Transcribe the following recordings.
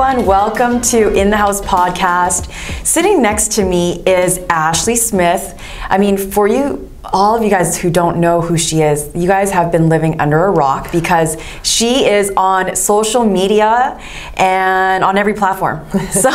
everyone. Welcome to In the House podcast. Sitting next to me is Ashley Smith. I mean, for you, all of you guys who don't know who she is, you guys have been living under a rock because she is on social media and on every platform. So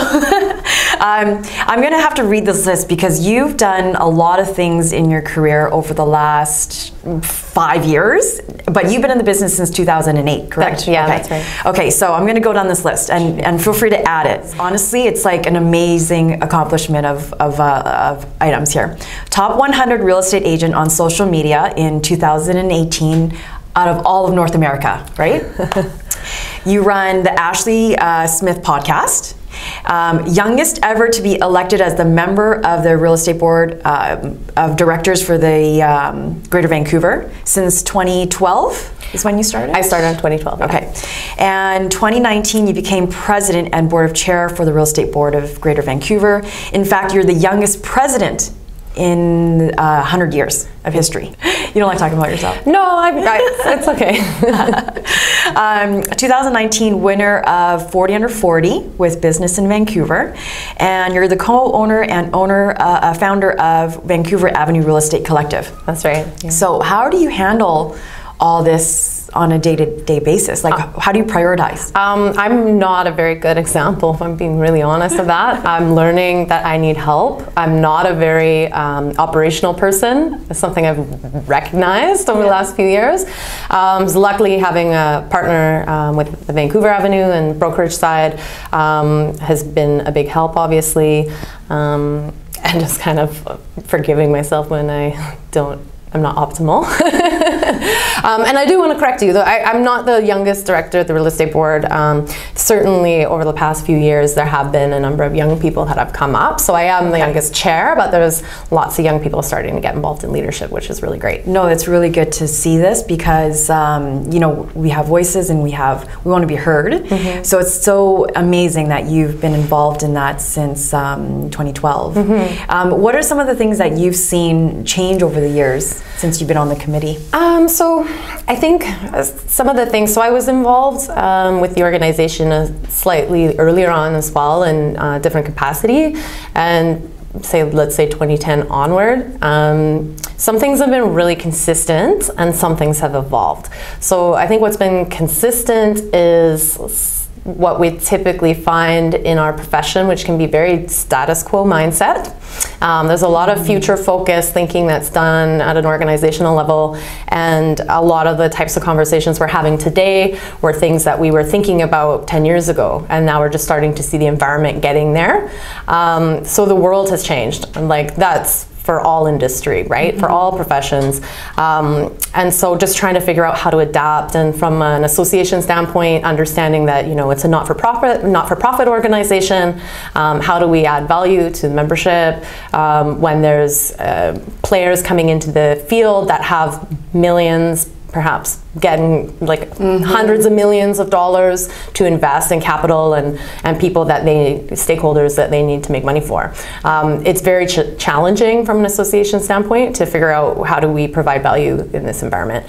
I'm going to have to read this list because you've done a lot of things in your career over the last 5 years, but you've been in the business since 2008, correct? Yeah, okay. That's right. Okay, so I'm going to go down this list and feel free to add it. Honestly, it's like an amazing accomplishment of items here. Top 100 real estate agent on social media in 2018 out of all of North America, right? You run the Ashley Smith podcast. Youngest ever to be elected as the member of the real estate board of directors for the Greater Vancouver since 2012 is when you started? I started in 2012. Okay. And 2019 you became president and board of chair for the real estate board of Greater Vancouver. In fact, you're the youngest president in 100 years of history. You don't like talking about yourself? No, it's okay. 2019 winner of 40 Under 40 with Business in Vancouver, and you're the co-owner and founder of Vancouver Avenue Real Estate Collective. That's right. Yeah. So how do you handle all this on a day-to-day basis? Like, how do you prioritize? I'm not a very good example, if I'm being really honest of that. I'm learning that I need help. I'm not a very operational person. It's something I've recognized over the last few years. So luckily, having a partner with the Vancouver Avenue and brokerage side has been a big help, obviously, and just kind of forgiving myself when I'm not optimal. And I do want to correct you, though I'm not the youngest director at the real estate board. Certainly over the past few years there have been a number of young people that have come up, so I am the youngest chair, but there's lots of young people starting to get involved in leadership, which is really great. No, it's really good to see this because you know, we have voices and we want to be heard. Mm-hmm. So it's so amazing that you've been involved in that since 2012. Mm-hmm. What are some of the things that you've seen change over the years since you've been on the committee? So I think some of the things, so I was involved with the organization slightly earlier on as well in different capacity, and let's say 2010 onward. Some things have been really consistent and some things have evolved. So I think what's been consistent is what we typically find in our profession, which can be very status quo mindset. There's a lot of future focus thinking that's done at an organizational level, and a lot of the types of conversations we're having today were things that we were thinking about 10 years ago, and now we're just starting to see the environment getting there. So the world has changed, and like that's for all industry, right? Mm-hmm. For all professions. And so just trying to figure out how to adapt, and from an association standpoint, understanding that, you know, it's a not-for-profit organization. How do we add value to the membership when there's players coming into the field that have millions, perhaps getting like hundreds of millions of dollars to invest in capital and people that stakeholders that they need to make money for. It's very challenging from an association standpoint to figure out how do we provide value in this environment.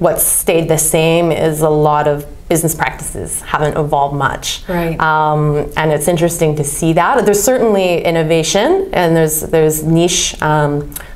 What's stayed the same is a lot of business practices haven't evolved much. Right. And it's interesting to see that. There's certainly innovation, and there's niche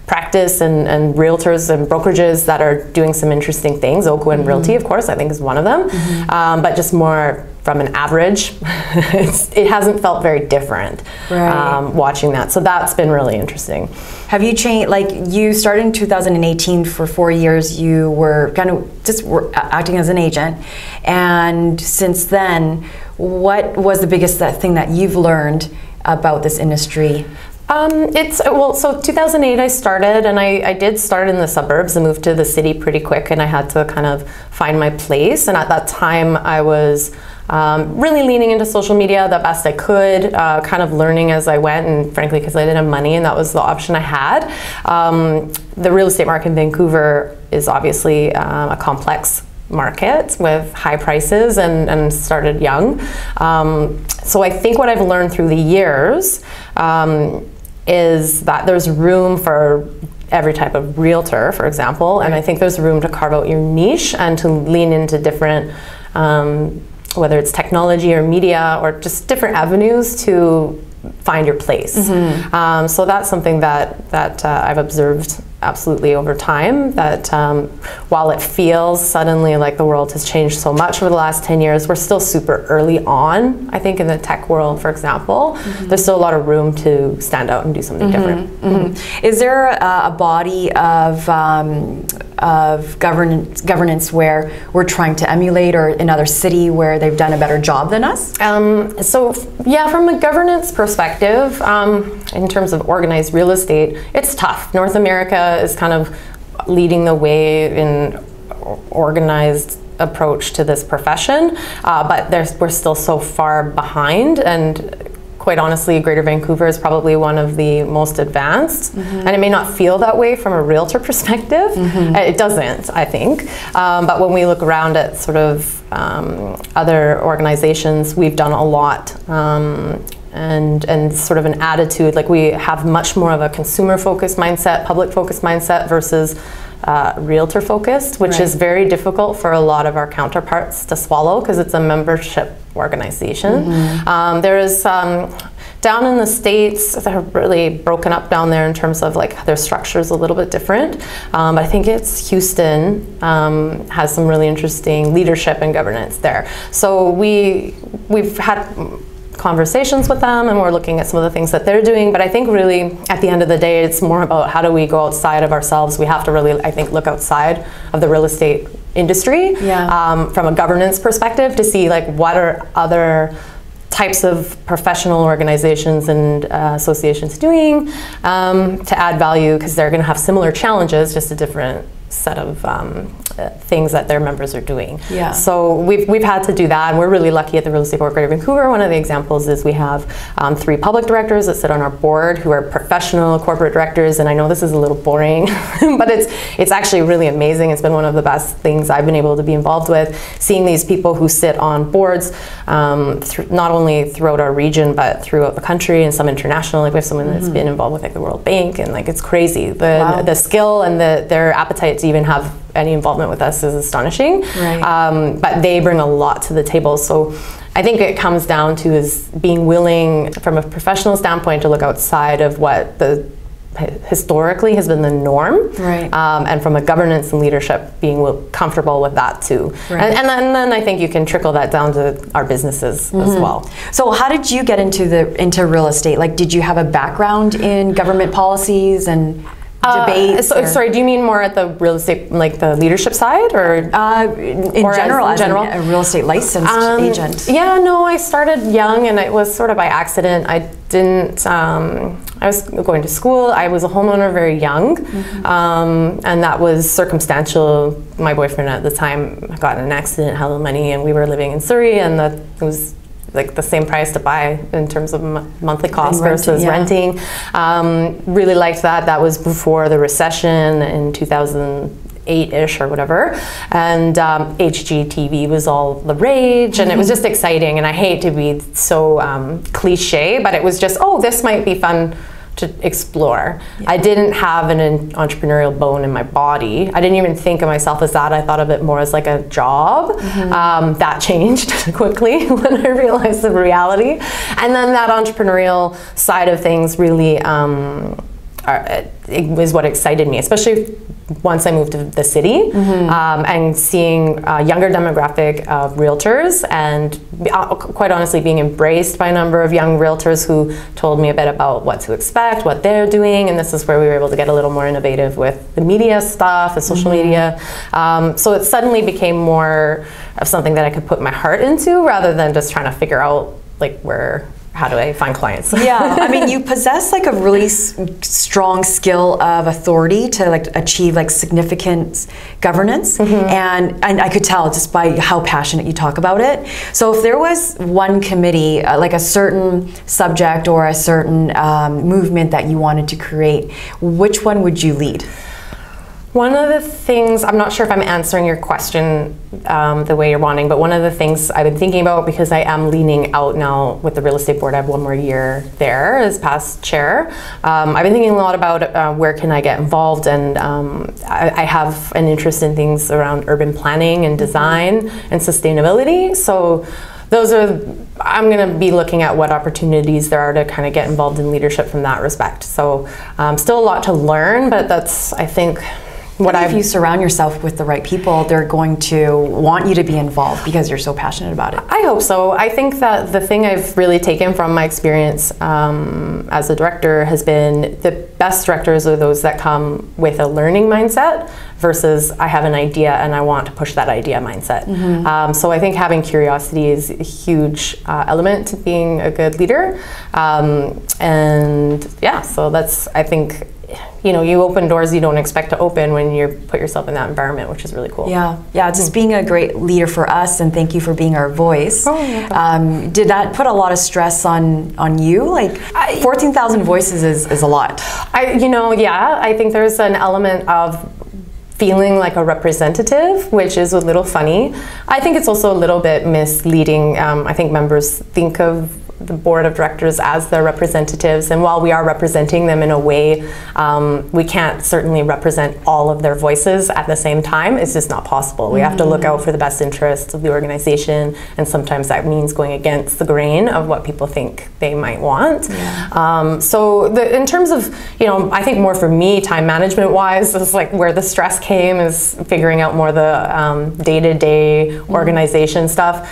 practice and realtors and brokerages that are doing some interesting things. Oakwood and Realty, of course, I think is one of them. Mm-hmm. But just more from an average, it hasn't felt very different. Right. Watching that. So that's been really interesting. Have you changed, like you started in 2018, for 4 years you were kind of just acting as an agent, and since then, what was the biggest thing that you've learned about this industry? So 2008 I started, and I did start in the suburbs and moved to the city pretty quick, and I had to kind of find my place, and at that time I was really leaning into social media the best I could, kind of learning as I went, and frankly because I didn't have money and that was the option I had. The real estate market in Vancouver is obviously a complex market with high prices, and started young. So I think what I've learned through the years is that there's room for every type of realtor, for example, and I think there's room to carve out your niche and to lean into different whether it's technology or media or just different avenues to find your place. So that's something that I've observed absolutely over time, that while it feels suddenly like the world has changed so much over the last 10 years, we're still super early on, I think, in the tech world, for example. There's still a lot of room to stand out and do something different. Is there a body of governance where we're trying to emulate, or another city where they've done a better job than us? So yeah, from a governance perspective, in terms of organized real estate, it's tough. North America is kind of leading the way in organized approach to this profession, but we're still so far behind, and quite honestly, Greater Vancouver is probably one of the most advanced, and it may not feel that way from a realtor perspective. It doesn't, I think, but when we look around at sort of other organizations, we've done a lot. And sort of an attitude, like we have much more of a consumer-focused mindset, public-focused mindset versus realtor-focused, which is very difficult for a lot of our counterparts to swallow because it's a membership organization. There is down in the States, they're really broken up down there in terms of like their structure is a little bit different. But I think it's Houston has some really interesting leadership and governance there. So we've had conversations with them, and we're looking at some of the things that they're doing, but I think really at the end of the day it's more about how do we go outside of ourselves. We have to really, I think, look outside of the real estate industry from a governance perspective to see like what are other types of professional organizations and associations doing to add value, because they're going to have similar challenges, just a different set of things that their members are doing. So we've had to do that, and we're really lucky at the Real Estate Board of Greater Vancouver. One of the examples is we have 3 public directors that sit on our board who are professional corporate directors, and I know this is a little boring, but it's actually really amazing. It's been one of the best things I've been able to be involved with, seeing these people who sit on boards not only throughout our region but throughout the country and some international. Like we have someone that's been involved with like the World Bank, and like it's crazy. The skill and their appetite to even have any involvement with us is astonishing. But they bring a lot to the table. So I think it comes down to is being willing from a professional standpoint to look outside of what historically has been the norm, and from a governance and leadership being comfortable with that too. And then I think you can trickle that down to our businesses as well. So how did you get into real estate? Like, did you have a background in government policies and debates? Sorry, do you mean more at the real estate, like the leadership side, or in general, as a real estate licensed agent? Yeah, no, I started young, and it was sort of by accident. I didn't. I was going to school. I was a homeowner very young, and that was circumstantial. My boyfriend at the time got in an accident, had the money, and we were living in Surrey, and it was like the same price to buy in terms of monthly cost versus renting. Really liked that. That was before the recession in 2008-ish or whatever. And HGTV was all the rage, and it was just exciting. And I hate to be so cliche, but it was just, oh, this might be fun to explore. I didn't have an entrepreneurial bone in my body. I didn't even think of myself as that. I thought of it more as like a job. That changed quickly when I realized the reality. And then that entrepreneurial side of things really it was what excited me, especially once I moved to the city, and seeing a younger demographic of realtors, and quite honestly being embraced by a number of young realtors who told me a bit about what to expect, what they're doing, and this is where we were able to get a little more innovative with the media stuff, the social media. So it suddenly became more of something that I could put my heart into rather than just trying to figure out like how do I find clients? I mean, you possess like a really strong skill of authority to like achieve like significant governance, and I could tell just by how passionate you talk about it. So if there was one committee, like a certain subject or a certain movement that you wanted to create, which one would you lead? One of the things, I'm not sure if I'm answering your question the way you're wanting, but one of the things I've been thinking about, because I am leaning out now with the real estate board, I have one more year there as past chair. I've been thinking a lot about where can I get involved, and I have an interest in things around urban planning and design and sustainability. So those are, I'm going to be looking at what opportunities there are to kind of get involved in leadership from that respect. So still a lot to learn, but that's, I think, if you surround yourself with the right people, they're going to want you to be involved because you're so passionate about it. I hope so. I think that the thing I've really taken from my experience as a director has been the best directors are those that come with a learning mindset versus I have an idea and I want to push that idea mindset. So I think having curiosity is a huge element to being a good leader. And yeah, so that's, I think, you know, you open doors you don't expect to open when you put yourself in that environment, which is really cool. Yeah, just being a great leader for us, and thank you for being our voice. Did that put a lot of stress on you? Like 14,000 voices is a lot. I think there's an element of feeling like a representative, which is a little funny. I think it's also a little bit misleading. I think members think of the board of directors as their representatives, and while we are representing them in a way, we can't certainly represent all of their voices at the same time. It's just not possible. We have to look out for the best interests of the organization, and sometimes that means going against the grain of what people think they might want. So in terms of, I think more for me, time management wise, is like where the stress came is figuring out more the day-to-day organization stuff.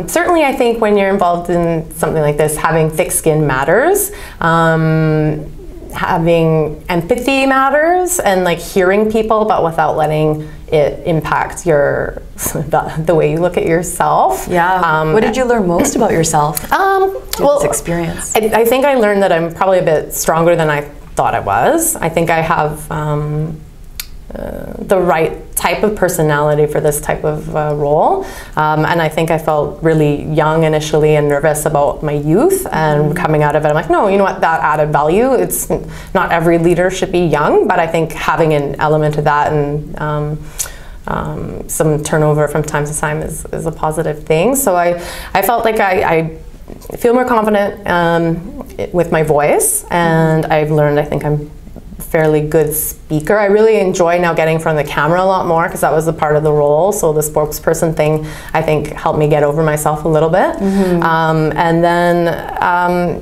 Certainly I think when you're involved in something like this, having thick skin matters, having empathy matters, and like hearing people, but without letting it impact your the way you look at yourself. What did you learn most about yourself? Well, this experience. I think I learned that I'm probably a bit stronger than I thought I was. I think I have the right type of personality for this type of role, and I think I felt really young initially and nervous about my youth, and coming out of it I'm like, no, you know what, that added value. It's not every leader should be young, but I think having an element of that and some turnover from time to time is a positive thing. So I felt like I feel more confident with my voice, and I've learned, I think I'm fairly good speaker. I really enjoy now getting in front of the camera a lot more because that was a part of the role. So the spokesperson thing, I think, helped me get over myself a little bit. And then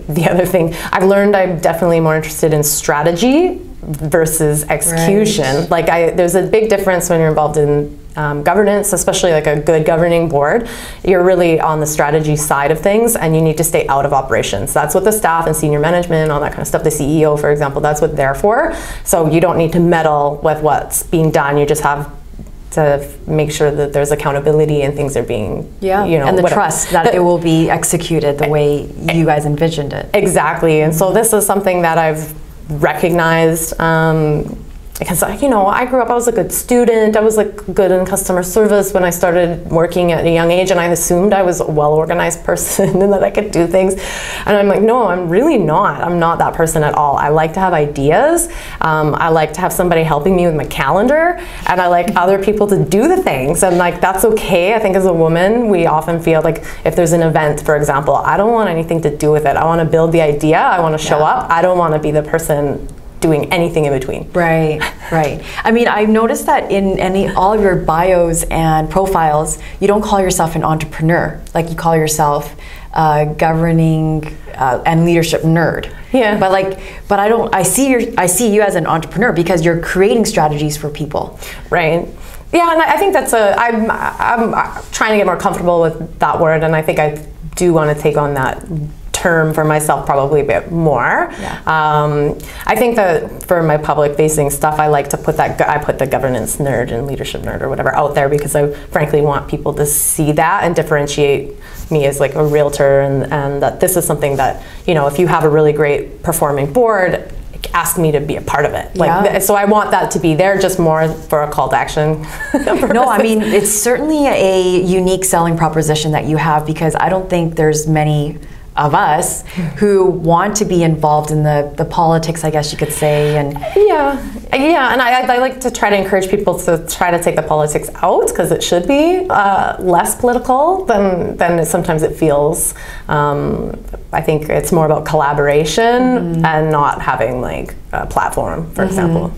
the other thing, I've learned I'm definitely more interested in strategy versus execution. Like there's a big difference when you're involved in governance, especially like a good governing board. You're really on the strategy side of things, and you need to stay out of operations. That's what the staff and senior management, all that kind of stuff, the CEO, for example, that's what they're for. So you don't need to meddle with what's being done. You just have to make sure that there's accountability and things are being, and the trust that it will be executed the way you guys envisioned it. Exactly. And so this is something that I've recognized, because I grew up, I was a good student, I was like good in customer service when I started working at a young age, and I assumed I was a well-organized person and that I could do things, and I'm like, no, I'm really not. I'm not that person at all. I like to have ideas, I like to have somebody helping me with my calendar, and I like other people to do the things, and like that's okay. I think as a woman, we often feel like if there's an event, for example, I don't want anything to do with it. I want to build the idea, I want to show up, I don't want to be the person doing anything in between. Right. I mean, I've noticed that in all of your bios and profiles, you don't call yourself an entrepreneur. Like you call yourself governing and leadership nerd. But I see you as an entrepreneur because you're creating strategies for people. Right. Yeah, and I think that's I'm trying to get more comfortable with that word, and I think I do want to take on that term for myself probably a bit more. I think that for my public facing stuff, I like to put I put the governance nerd and leadership nerd or whatever out there because I frankly want people to see that and differentiate me as like a realtor, and that this is something that, if you have a really great performing board, ask me to be a part of it. So I want that to be there, just more for a call to action. No, I mean, it's certainly a unique selling proposition that you have, because I don't think there's many of us who want to be involved in the politics, I guess you could say. And and I like to try to encourage people to try to take the politics out, because it should be less political than sometimes it feels. I think it's more about collaboration and not having like a platform, for example.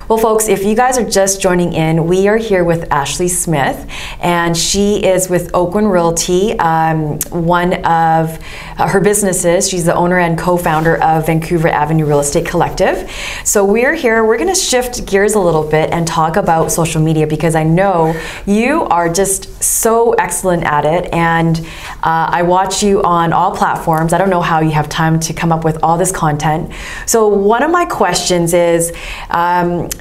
Well, folks, if you guys are just joining in, we are here with Ashley Smith, and she is with Oakland Realty, one of her businesses. She's the owner and co-founder of Vancouver Avenue Real Estate Collective. So we're here, we're gonna shift gears a little bit and talk about social media, because I know you are just so excellent at it, and I watch you on all platforms. I don't know how you have time to come up with all this content. So one of my questions is,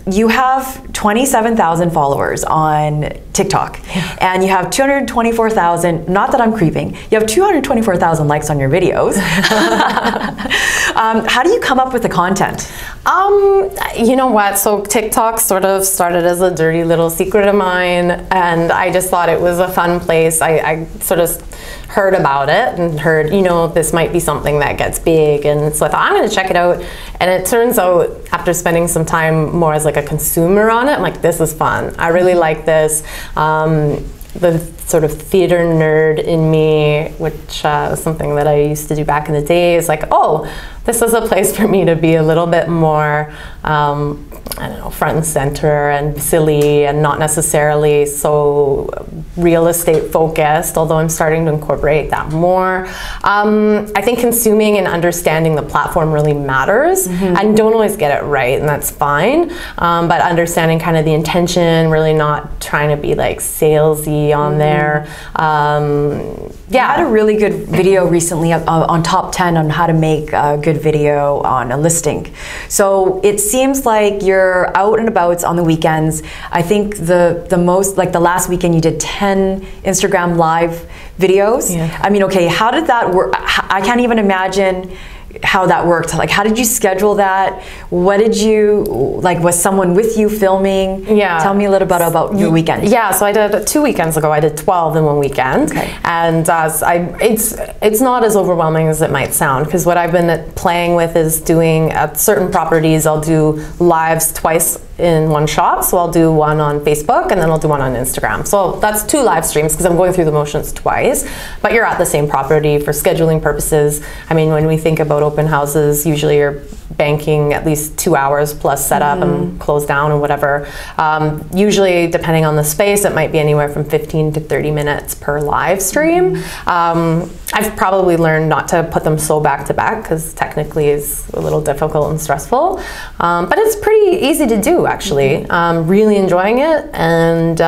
you have 27,000 followers on TikTok, and you have 224,000, not that I'm creeping, you have 224,000 likes on your videos. How do you come up with the content? You know what, so TikTok sort of started as a dirty little secret of mine, and I just thought it was a fun place. I sort of heard about it and heard, you know, this might be something that gets big, and so I thought I'm going to check it out. And it turns out, after spending some time more as like a consumer on it, I'm like, this is fun. I really like this. The sort of theater nerd in me, which was something that I used to do back in the day, is like, oh, this is a place for me to be a little bit more, I don't know, front and center and silly, and not necessarily so real estate focused, although I'm starting to incorporate that more. I think consuming and understanding the platform really matters. I don't always get it right, and that's fine, but understanding kind of the intention, really not trying to be like salesy on there. I had a really good video recently on top 10 on how to make a good video on a listing. So it seems like you're out and about on the weekends. I think the most, like the last weekend you did 10 Instagram live videos. I mean, okay, how did that work? I can't even imagine how that worked. Like, how did you schedule that? What did you, like, was someone with you filming? Tell me a little bit about your weekend. So I did 2 weekends ago. I did 12 in one weekend. And it's not as overwhelming as it might sound, because what I've been playing with is doing at certain properties, I'll do lives twice in one shot. So I'll do one on Facebook, and then I'll do one on Instagram. So that's 2 live streams, because I'm going through the motions twice, but you're at the same property for scheduling purposes. I mean, when we think about open houses, usually you're banking at least 2 hours plus setup and close down and whatever. Usually, depending on the space, it might be anywhere from 15 to 30 minutes per live stream. I've probably learned not to put them so back to back, because technically it's a little difficult and stressful. But it's pretty easy to do, actually. Really enjoying it. And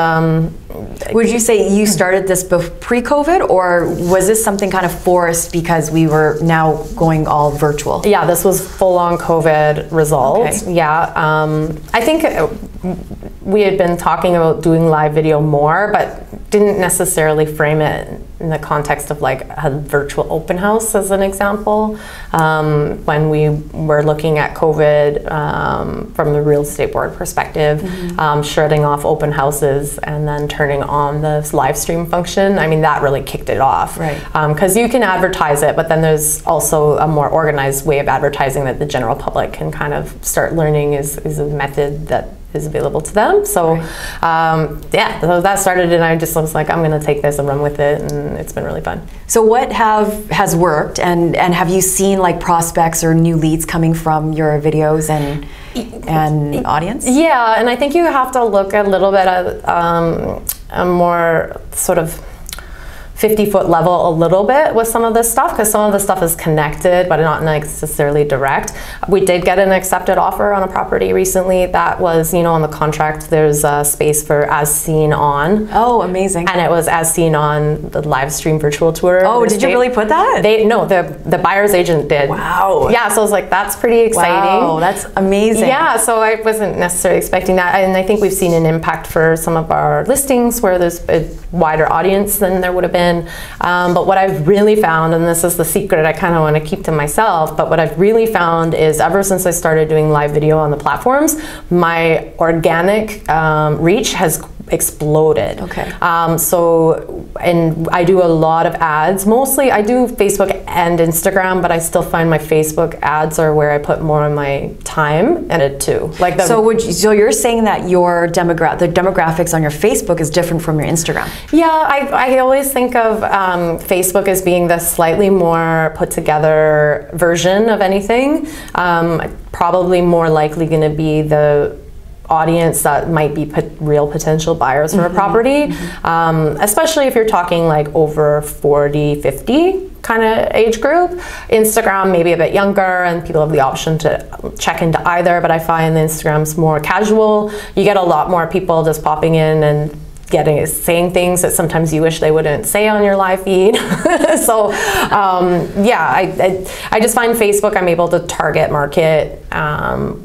would you say you started this pre-COVID, or was this something kind of forced because we were now going all virtual? Yeah, this was full-on COVID result. I think we had been talking about doing live video more, but didn't necessarily frame it in the context of like a virtual open house as an example. When we were looking at COVID from the real estate board perspective, shutting off open houses and then turning on the live stream function, I mean, that really kicked it off. Because you can advertise it, but then there's also a more organized way of advertising that the general public can kind of start learning is a method that is available to them. So so that started, and I just was like, I'm gonna take this and run with it, and it's been really fun. So what has worked, and have you seen like prospects or new leads coming from your videos and audience? Yeah, and I think you have to look a little bit at a more sort of 50-foot level a little bit with some of this stuff, because some of the stuff is connected but not necessarily direct. We did get an accepted offer on a property recently that was, you know, on the contract there's a space for as seen on. Oh, amazing. And it was as seen on the live stream virtual tour. Oh, did you really put that? No, the buyer's agent did. Wow. Yeah, so I was like, that's pretty exciting. Wow, that's amazing. Yeah, so I wasn't necessarily expecting that, and I think we've seen an impact for some of our listings where there's a wider audience than there would have been. in. But what I've really found, and this is the secret I kind of want to keep to myself, but what I've really found is ever since I started doing live video on the platforms, my organic reach has exploded. Okay. And I do a lot of ads. Mostly I do Facebook and Instagram, but I still find my Facebook ads are where I put more of my time in it too. Like so you're saying that your the demographics on your Facebook is different from your Instagram? Yeah, I always think of Facebook as being the slightly more put together version of anything. Probably more likely going to be the audience that might be real potential buyers for a property, especially if you're talking like over 40, 50 kind of age group. Instagram maybe a bit younger, and people have the option to check into either, but I find the Instagram's more casual. You get a lot more people just popping in and saying things that sometimes you wish they wouldn't say on your live feed. So yeah, I just find Facebook I'm able to target market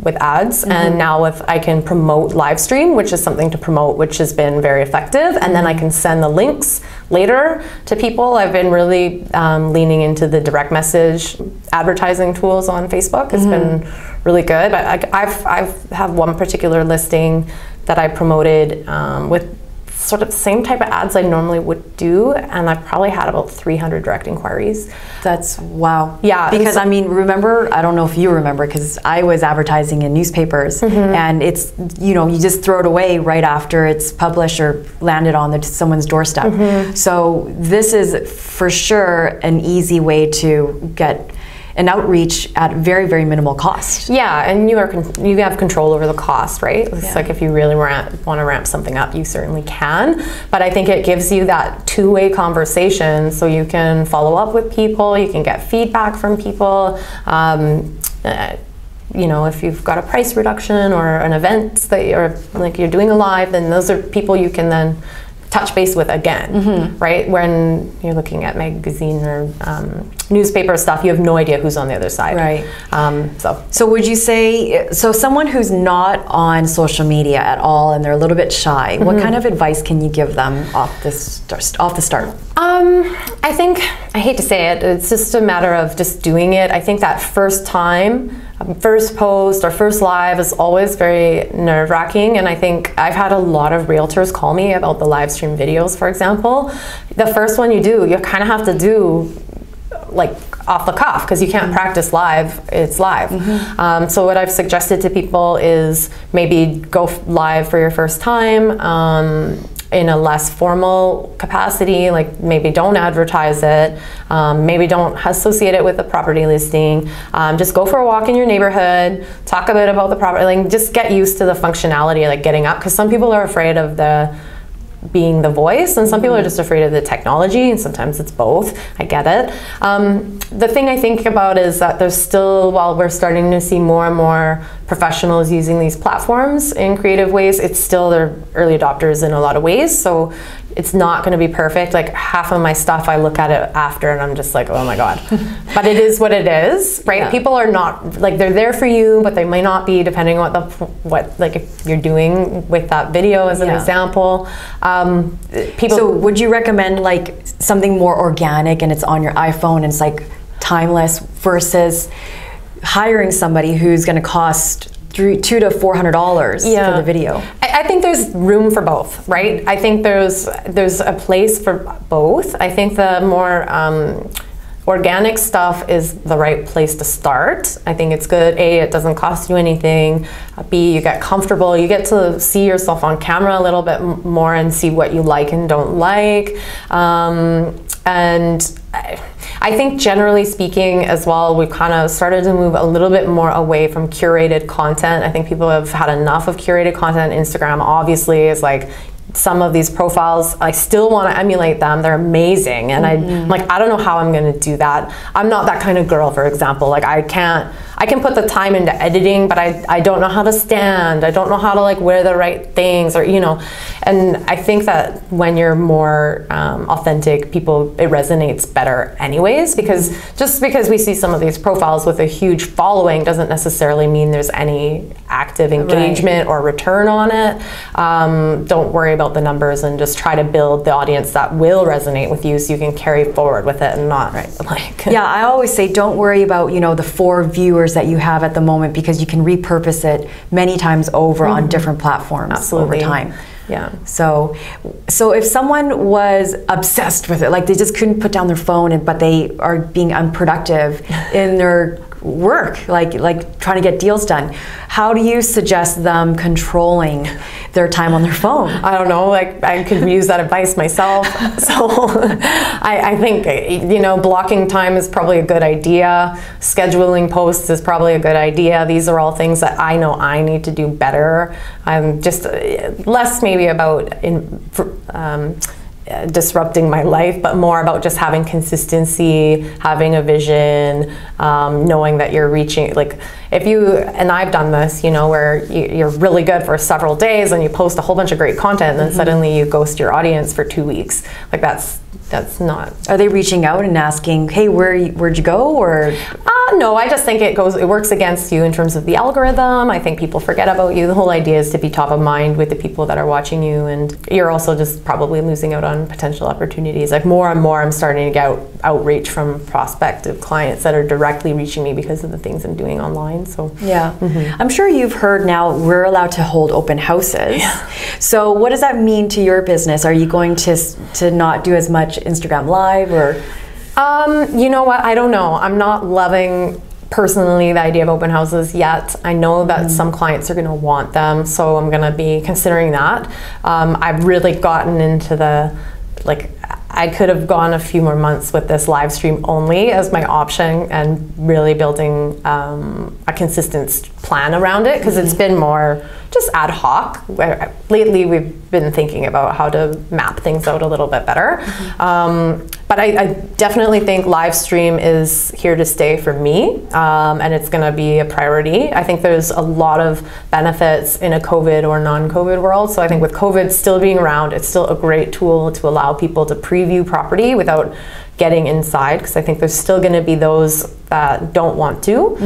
with ads, and now I can promote live stream, which is something to promote, which has been very effective, and then I can send the links later to people. I've been really leaning into the direct message advertising tools on Facebook. It's been really good, but I have one particular listing that I promoted with sort of the same type of ads I normally would do, and I've probably had about 300 direct inquiries. That's wow. Yeah. Because I mean, remember, I don't know if you remember, because I was advertising in newspapers, and it's, you know, you just throw it away right after it's published or landed on someone's doorstep. So this is for sure an easy way to get an outreach at very, very minimal cost. Yeah, and you have control over the cost, right? It's like if you really want to ramp something up, you certainly can. But I think it gives you that two-way conversation, so you can follow up with people, you can get feedback from people. You know, if you've got a price reduction or an event that you're doing a live, then those are people you can then touch base with again, right? When you're looking at magazine or newspaper stuff, you have no idea who's on the other side. Right. So would you say, so someone who's not on social media at all and they're a little bit shy, what kind of advice can you give them off the start? I think, I hate to say it, it's just a matter of just doing it. I think that first time, first post or first live is always very nerve-wracking, and I think I've had a lot of realtors call me about the live stream videos, for example. The first one you do, you kind of have to do like off the cuff, because you can't practice live, it's live. So what I've suggested to people is maybe go live for your first time, in a less formal capacity, like maybe don't advertise it, maybe don't associate it with a property listing, just go for a walk in your neighborhood, talk a bit about the property, like just get used to the functionality, like getting up, because some people are afraid of being the voice, and some people are just afraid of the technology, and sometimes it's both. I get it. The thing I think about is that there's still, while we're starting to see more and more professionals using these platforms in creative ways, it's still they're early adopters in a lot of ways, so it's not going to be perfect. Like half of my stuff, I look at it after and I'm just like, oh my God. But it is what it is, right? Yeah. People are not, like they're there for you, but they might not be, depending on what like if you're doing with that video as an example. So would you recommend like something more organic and it's on your iPhone and it's like timeless, versus hiring somebody who's going to cost $200 to $400 for the video? I think there's room for both, right? I think there's a place for both. I think the more organic stuff is the right place to start. I think it's good. A, it doesn't cost you anything. B, you get comfortable. You get to see yourself on camera a little bit more and see what you like and don't like. And I think generally speaking as well, we've kind of started to move a little bit more away from curated content. I think people have had enough of curated content. Instagram obviously is like, some of these profiles, I still want to emulate them. They're amazing. And I'm like, I don't know how I'm going to do that. I'm not that kind of girl, for example. Like I I can put the time into editing, but I don't know how to stand. I don't know how to like wear the right things, or and I think that when you're more authentic, it resonates better anyways, because just because we see some of these profiles with a huge following doesn't necessarily mean there's any active engagement or return on it. Don't worry about the numbers and just try to build the audience that will resonate with you, so you can carry forward with it and not like. Yeah, I always say don't worry about the 4 viewers that you have at the moment, because you can repurpose it many times over on different platforms over time. Yeah. So if someone was obsessed with it, like they just couldn't put down their phone, but they are being unproductive in their work, like trying to get deals done, how do you suggest them controlling their time on their phone? I don't know, like I could use that advice myself. So I think, blocking time is probably a good idea. Scheduling posts is probably a good idea. These are all things that I know I need to do better. I'm just less maybe about disrupting my life, but more about just having consistency, having a vision, knowing that you're reaching, like if you, and I've done this, where you're really good for several days and you post a whole bunch of great content, and then suddenly you ghost your audience for 2 weeks. Like that's not. Are they reaching out and asking, hey, where'd you go, or? No, I just think it works against you in terms of the algorithm. I think people forget about you. The whole idea is to be top of mind with the people that are watching you, and you're also just probably losing out on potential opportunities. Like more and more I'm starting to get outreach from prospective clients that are directly reaching me because of the things I'm doing online. So yeah. I'm sure you've heard now we're allowed to hold open houses. Yeah. So what does that mean to your business? Are you going to not do as much Instagram Live, or? You know what? I don't know. I'm not loving personally the idea of open houses yet. I know that some clients are going to want them, so I'm going to be considering that. I've really gotten into I could have gone a few more months with this live stream only as my option, and really building a consistent plan around it, because it's been more just ad hoc. Lately we've been thinking about how to map things out a little bit better. But I definitely think live stream is here to stay for me, and it's going to be a priority. I think there's a lot of benefits in a COVID or non-COVID world. So I think with COVID still being around, it's still a great tool to allow people to preview property without getting inside, because I think there's still going to be those that don't want to,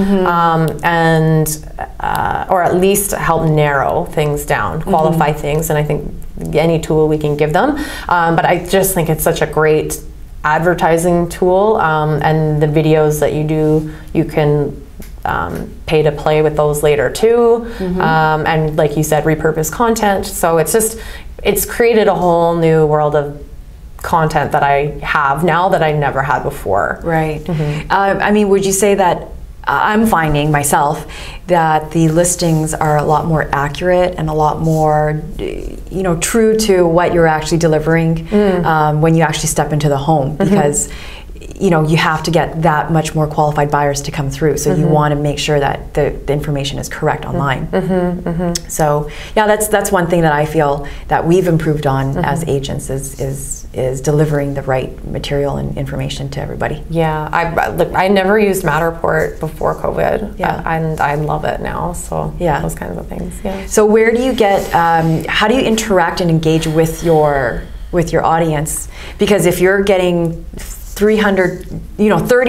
or at least help narrow things down, qualify things, and I think any tool we can give them. But I just think it's such a great advertising tool, and the videos that you do, you can pay to play with those later too, and like you said, repurpose content. So it's created a whole new world of content that I have now that I never had before. Right. I mean, would you say that I'm finding myself that the listings are a lot more accurate and a lot more, true to what you're actually delivering when you actually step into the home, because you have to get that much more qualified buyers to come through. So you want to make sure that the information is correct online. So yeah, that's one thing that I feel that we've improved on as agents is delivering the right material and information to everybody. Yeah, I never used Matterport before COVID, and I love it now. So yeah, those kinds of things. Yeah. So where do you get? How do you interact and engage with your audience? Because if you're getting 30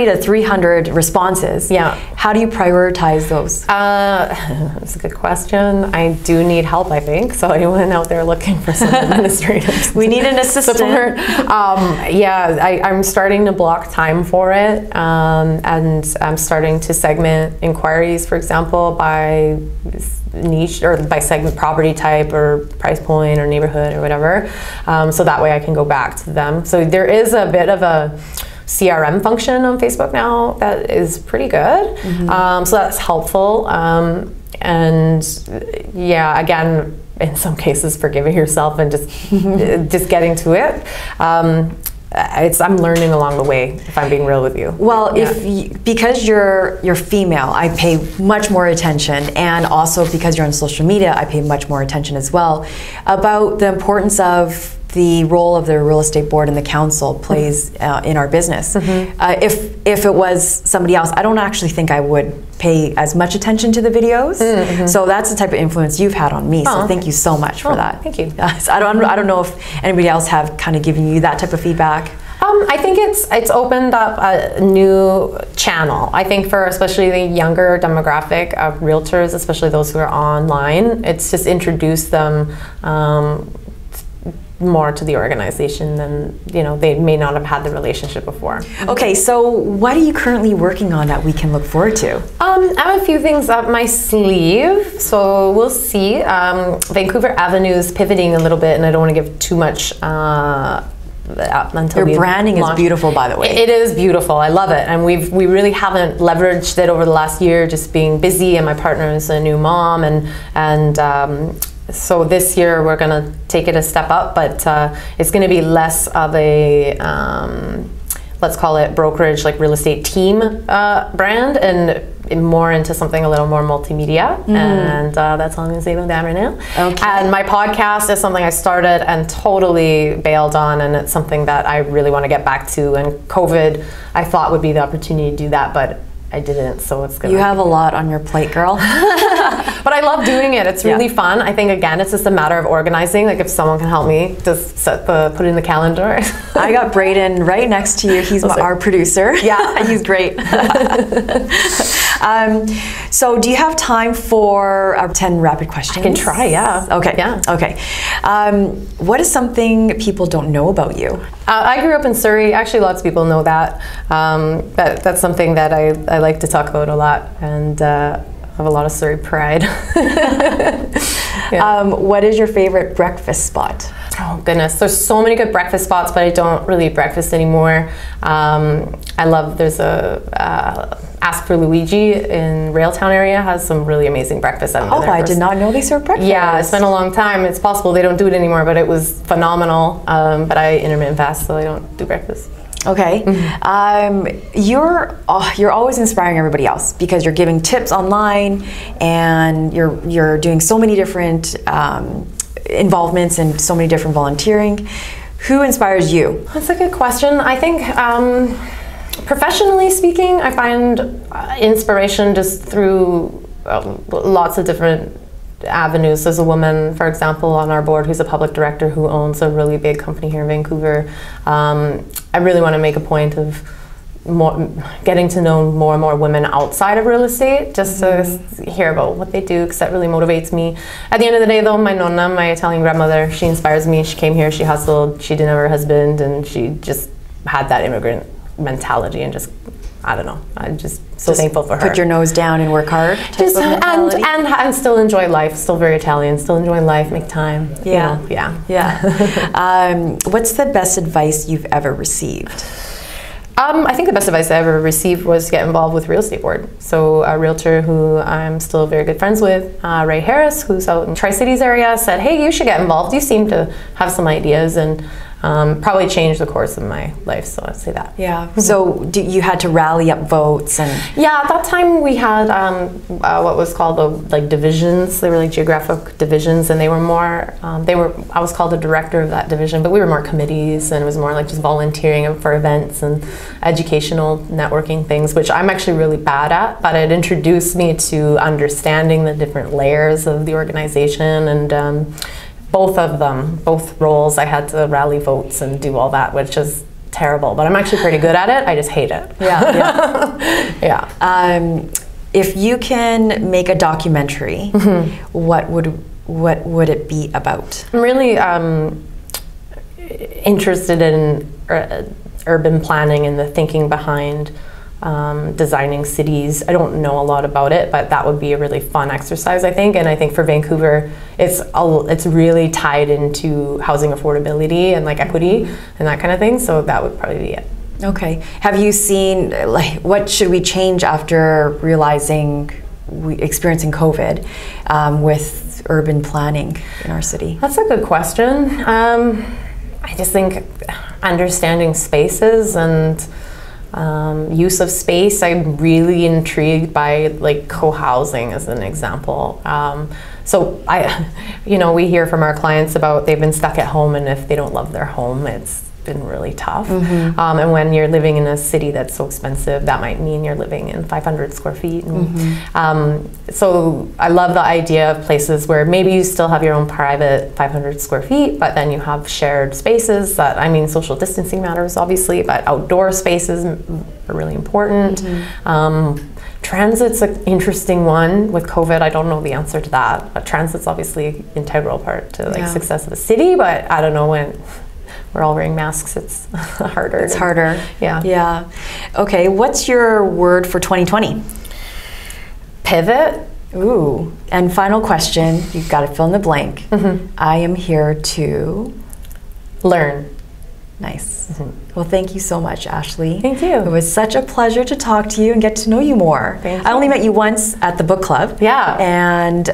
to 300 responses. Yeah. How do you prioritize those? That's a good question. I do need help, I think. So anyone out there looking for some administrative we need an assistant. Support. I'm starting to block time for it, and I'm starting to segment inquiries, for example, by niche or by segment, property type or price point or neighborhood or whatever, so that way I can go back to them. So there is a bit of a CRM function on Facebook now that is pretty good, so that's helpful, and yeah, again, in some cases forgiving yourself and just getting to it. I'm learning along the way, if I'm being real with you. Well, because you're female, I pay much more attention, and also because you're on social media, I pay much more attention as well about the importance of the role of the real estate board and the council plays in our business. If it was somebody else, I don't actually think I would pay as much attention to the videos. So that's the type of influence you've had on me. So thank you so much for that. Thank you. I don't know if anybody else have kind of given you that type of feedback. I think it's opened up a new channel. I think for especially the younger demographic of realtors, especially those who are online, it's just introduced them more to the organization than, you know, they may not have had the relationship before. Okay, so what are you currently working on that we can look forward to? I have a few things up my sleeve, so we'll see. Vancouver Avenue is pivoting a little bit, and I don't want to give too much until your branding is beautiful, by the way. It is beautiful. I love it, and we really haven't leveraged it over the last year, just being busy, and my partner is a new mom, and so this year we're going to take it a step up, but it's going to be less of a let's call it brokerage, like real estate team brand, and more into something a little more multimedia. And that's all I'm going to say about that right now. Okay. And my podcast is something I started and totally bailed on, and it's something that I really want to get back to. And COVID, I thought would be the opportunity to do that, but I didn't, so it's good. You have a lot on your plate, girl. But I love doing it. It's really fun. I think, again, it's just a matter of organizing. Like, if someone can help me just put it in the calendar. I got Braden right next to you. He's our producer. Yeah. He's great. So do you have time for 10 rapid questions? I can try, yeah. Okay. Yeah. Okay. What is something people don't know about you? I grew up in Surrey. Actually, lots of people know that. That's something that I like to talk about a lot, and I have a lot of Surrey pride. What is your favorite breakfast spot? Oh goodness, there's so many good breakfast spots, but I don't really eat breakfast anymore. I love, there's a Ask for Luigi in Railtown area has some really amazing breakfast. Oh, I did not know they serve breakfast. Yeah, it's been a long time. It's possible they don't do it anymore, but it was phenomenal. But I intermittent fast, so I don't do breakfast. Okay. You're always inspiring everybody else because you're giving tips online, and you're doing so many different involvements and so many different volunteering. Who inspires you? That's a good question. I think professionally speaking, I find inspiration just through lots of different avenues. There's a woman, for example, on our board who's a public director who owns a really big company here in Vancouver. I really want to make a point of getting to know more and more women outside of real estate, just to hear about what they do, because that really motivates me. At the end of the day, though, my nonna, my Italian grandmother, she inspires me. She came here, she hustled, she didn't have her husband, and she just had that immigrant mentality, and just, I don't know, I'm just so thankful for her. Put your nose down and work hard. Just, and still enjoy life. Still very Italian. Still enjoying life. Make time. Yeah. You know, yeah. What's the best advice you've ever received? I think the best advice I ever received was to get involved with real estate board. So a realtor who I'm still very good friends with, Ray Harris, who's out in Tri-Cities area, said, hey, you should get involved. You seem to have some ideas, and probably changed the course of my life, so I'd say that. Yeah. So you had to rally up votes and... Yeah, at that time we had what was called the divisions. They were like geographic divisions, and they were more, I was called the director of that division, but we were more committees, and it was more like just volunteering for events and educational networking things, which I'm actually really bad at, but it introduced me to understanding the different layers of the organization, and both roles, I had to rally votes and do all that, which is terrible. But I'm actually pretty good at it. I just hate it. Yeah, yeah. If you can make a documentary, what would it be about? I'm really interested in urban planning and the thinking behind designing cities. I don't know a lot about it, but that would be a really fun exercise, I think. And I think for Vancouver, it's really tied into housing affordability and like equity and that kind of thing. So that would probably be it. Okay. Have you seen, like, what should we change after experiencing COVID with urban planning in our city? That's a good question. I just think understanding spaces and use of space. I'm really intrigued by like co-housing as an example. So we hear from our clients about they've been stuck at home, and if they don't love their home, it's been really tough. And when you're living in a city that's so expensive, that might mean you're living in 500 square feet. And, so I love the idea of places where maybe you still have your own private 500 square feet, but then you have shared spaces that, I mean, social distancing matters obviously, but outdoor spaces are really important. Transit's an interesting one with COVID. I don't know the answer to that, but transit's obviously an integral part to success of a city, but I don't know, when we're all wearing masks, it's harder. It's harder. Yeah. Yeah. Okay, what's your word for 2020? Pivot. Ooh. And final question, you've got to fill in the blank. I am here to learn. Nice. Well, thank you so much, Ashley. Thank you. It was such a pleasure to talk to you and get to know you more. Thank you. I only met you once at the book club. Yeah. And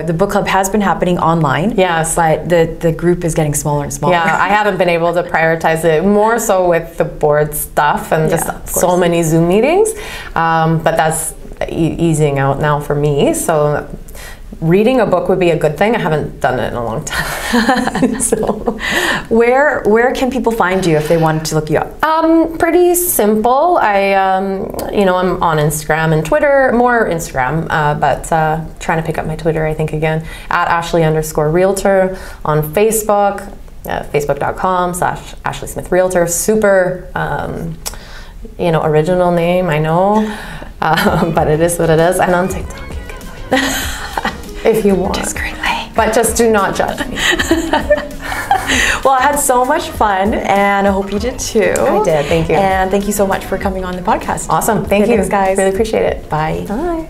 the book club has been happening online. Yes. But the group is getting smaller and smaller. Yeah, I haven't been able to prioritize it, more so with the board stuff and just so many Zoom meetings. But that's easing out now for me. So reading a book would be a good thing. I haven't done it in a long time. So, where can people find you if they wanted to look you up? Pretty simple. I'm on Instagram and Twitter, more Instagram, but trying to pick up my Twitter, I think, again, at Ashley_Realtor. On Facebook, facebook.com/Ashley Smith Realtor. Super, original name, I know, but it is what it is. And on TikTok, you can find me. If you want. Discreetly. But just do not judge me. Well, I had so much fun, and I hope you did too. I did, thank you. And thank you so much for coming on the podcast. Awesome, thank you. Thanks, guys. Really appreciate it. Bye. Bye.